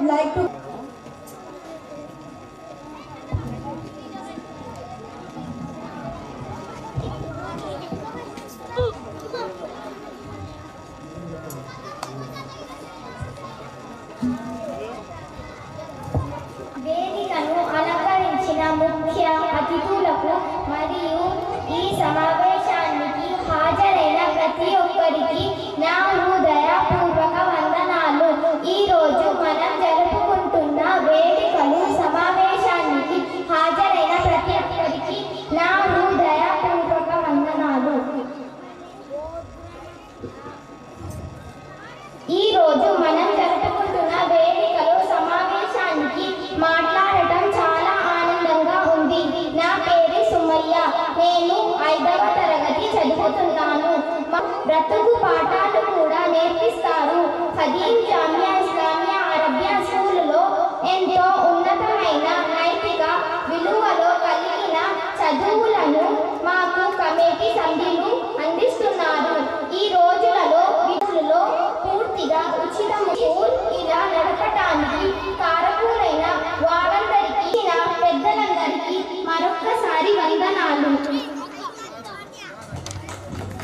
would like to వేదికను అలంకరించిన ముఖ్య అతిథులకు మరియు ఈ సమావేశానికి హాజరైన ప్రతి ఒక్కరికి నా హృదయపూర్వక వందనాలు. ఈరోజు మనం జరుపుకుంటున్న వేదికలు సమావేశానికి హాజరైన ప్రతి ఒక్కరికి నా హృదయపూర్వక వందనాలు. ఈరోజు మనం జరుపుకుంటున్న వేదికలో సమావేశానికి మాట్లాడటం చాలా ఆనందంగా ఉంది. నా పేరు సుమయ్య. నేను 5వ తరగతి చదువుతున్నాను. బ్రతుకు పాఠాలు కూడా నేర్పిస్తారు. ఖదీం జామియా ఇస్లామియా అరబియా స్కూలులో ఎంతో ఉన్నతమైన నైతిక విలువలో కలిగిన చదువులను మాకు కమిటీ సభ్యులు